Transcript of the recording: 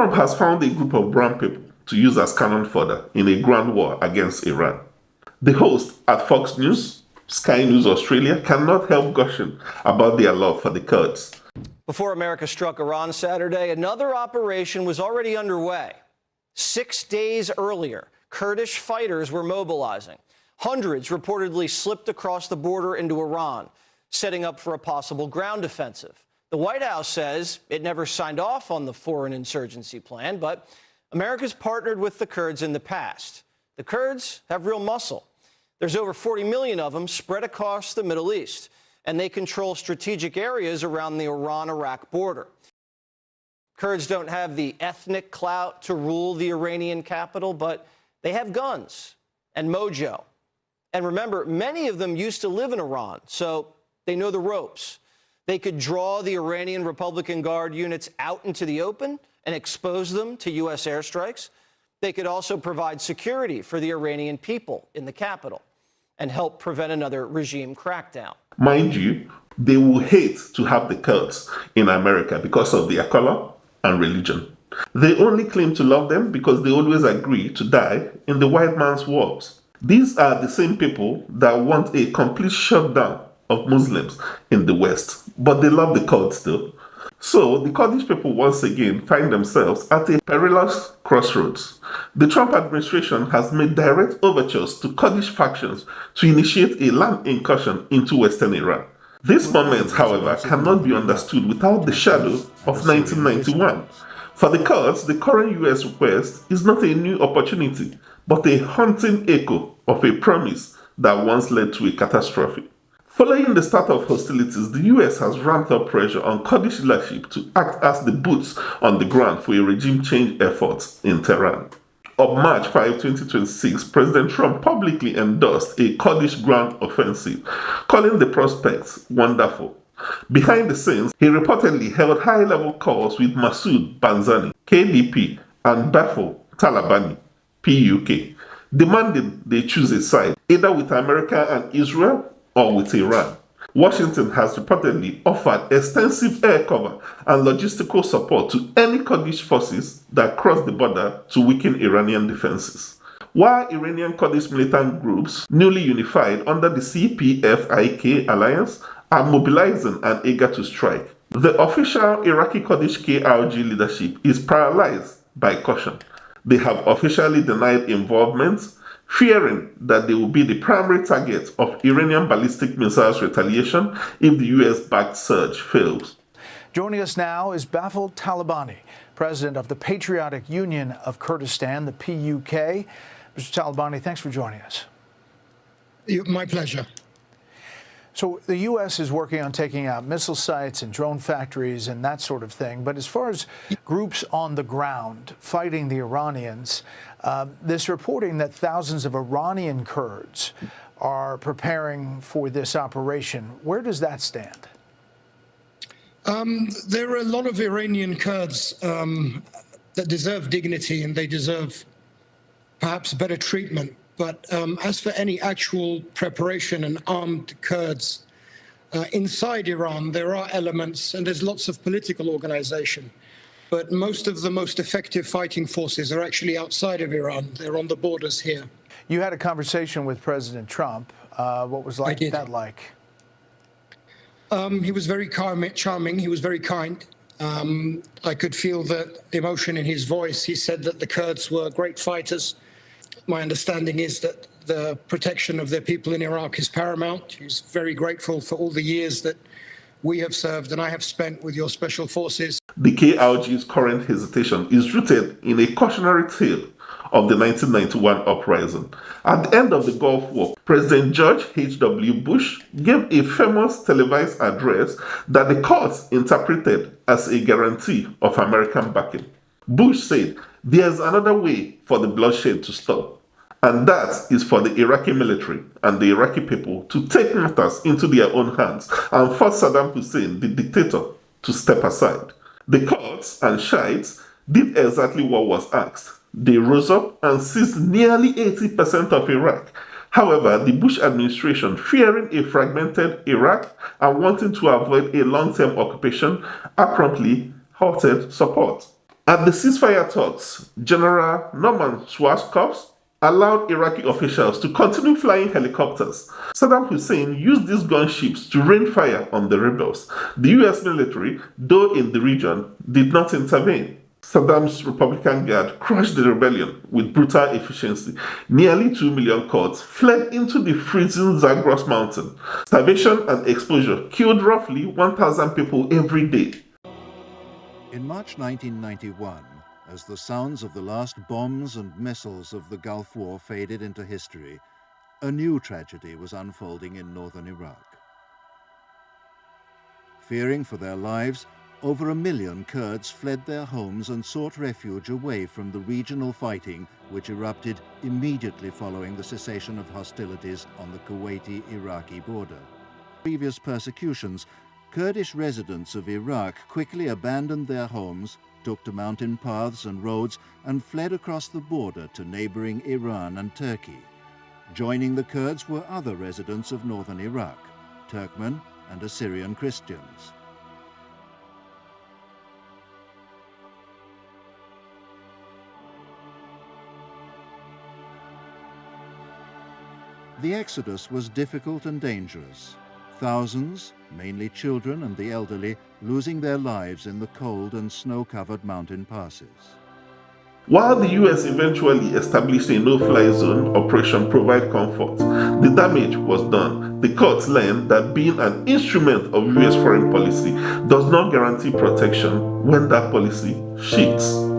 Trump has found a group of brown people to use as cannon fodder in a grand war against Iran. The host at Fox News, Sky News Australia, cannot help gushing about their love for the Kurds. Before America struck Iran Saturday, another operation was already underway. 6 days earlier, Kurdish fighters were mobilizing. Hundreds reportedly slipped across the border into Iran, setting up for a possible ground offensive. The White House says it never signed off on the foreign insurgency plan, but America's partnered with the Kurds in the past. The Kurds have real muscle. There's over 40 million of them spread across the Middle East, and they control strategic areas around the Iran-Iraq border. Kurds don't have the ethnic clout to rule the Iranian capital, but they have guns and mojo. And remember, many of them used to live in Iran, so they know the ropes. They could draw the Iranian Republican Guard units out into the open and expose them to U.S. airstrikes. They could also provide security for the Iranian people in the capital and help prevent another regime crackdown. Mind you, they will hate to have the Kurds in America because of their color and religion. They only claim to love them because they always agree to die in the white man's wars. These are the same people that want a complete shutdown of Muslims in the West, but they love the Kurds still. So the Kurdish people once again find themselves at a perilous crossroads. The Trump administration has made direct overtures to Kurdish factions to initiate a land incursion into western Iran. This moment, however, cannot be understood without the shadow of 1991. For the Kurds, the current US request is not a new opportunity, but a haunting echo of a promise that once led to a catastrophe. Following the start of hostilities, the US has ramped up pressure on Kurdish leadership to act as the boots on the ground for a regime change effort in Tehran. On March 5, 2026, President Trump publicly endorsed a Kurdish ground offensive, calling the prospects wonderful. Behind the scenes, he reportedly held high-level calls with Masoud, Barzani, KDP, and Bafel, Talabani, PUK, demanding they choose a side, either with America and Israel or with Iran. Washington has reportedly offered extensive air cover and logistical support to any Kurdish forces that cross the border to weaken Iranian defenses. While Iranian Kurdish militant groups, newly unified under the CPFIK alliance, are mobilizing and eager to strike, the official Iraqi Kurdish KRG leadership is paralyzed by caution. They have officially denied involvement, fearing that they will be the primary target of Iranian ballistic missiles retaliation if the US-backed surge fails. Joining us now is Bafel Talabani, president of the Patriotic Union of Kurdistan, the PUK. Mr. Talabani, thanks for joining us. My pleasure. So the U.S. is working on taking out missile sites and drone factories and that sort of thing. But as far as groups on the ground fighting the Iranians, there's reporting that thousands of Iranian Kurds are preparing for this operation. Where does that stand? There are a lot of Iranian Kurds that deserve dignity, and they deserve perhaps better treatment. But as for any actual preparation and armed Kurds inside Iran, there are elements, and there's lots of political organization. But most of the most effective fighting forces are actually outside of Iran. They're on the borders here. You had a conversation with President Trump. What was that like? He was very charming. He was very kind. I could feel the emotion in his voice. He said that the Kurds were great fighters. My understanding is that the protection of their people in Iraq is paramount. He's very grateful for all the years that we have served and I have spent with your special forces. The KRG's current hesitation is rooted in a cautionary tale of the 1991 uprising. At the end of the Gulf War, President George H.W. Bush gave a famous televised address that the courts interpreted as a guarantee of American backing. Bush said, "There's another way for the bloodshed to stop, and that is for the Iraqi military and the Iraqi people to take matters into their own hands and force Saddam Hussein, the dictator, to step aside." The Kurds and Shiites did exactly what was asked. They rose up and seized nearly 80% of Iraq. However, the Bush administration, fearing a fragmented Iraq and wanting to avoid a long-term occupation, abruptly halted support. At the ceasefire talks, General Norman Schwarzkopf allowed Iraqi officials to continue flying helicopters. Saddam Hussein used these gunships to rain fire on the rebels. The US military, though in the region, did not intervene. Saddam's Republican Guard crushed the rebellion with brutal efficiency. Nearly 2 million Kurds fled into the freezing Zagros mountain. Starvation and exposure killed roughly 1,000 people every day. In March 1991, as the sounds of the last bombs and missiles of the Gulf War faded into history, a new tragedy was unfolding in northern Iraq. Fearing for their lives, over 1 million Kurds fled their homes and sought refuge away from the regional fighting which erupted immediately following the cessation of hostilities on the Kuwaiti-Iraqi border. Previous persecutions, Kurdish residents of Iraq quickly abandoned their homes, took to mountain paths and roads, and fled across the border to neighboring Iran and Turkey. Joining the Kurds were other residents of northern Iraq, Turkmen and Assyrian Christians. The exodus was difficult and dangerous. Thousands, mainly children and the elderly, losing their lives in the cold and snow-covered mountain passes. While the US eventually established a no-fly zone, Operation Provide Comfort, the damage was done. The Kurds learned that being an instrument of US foreign policy does not guarantee protection when that policy shifts.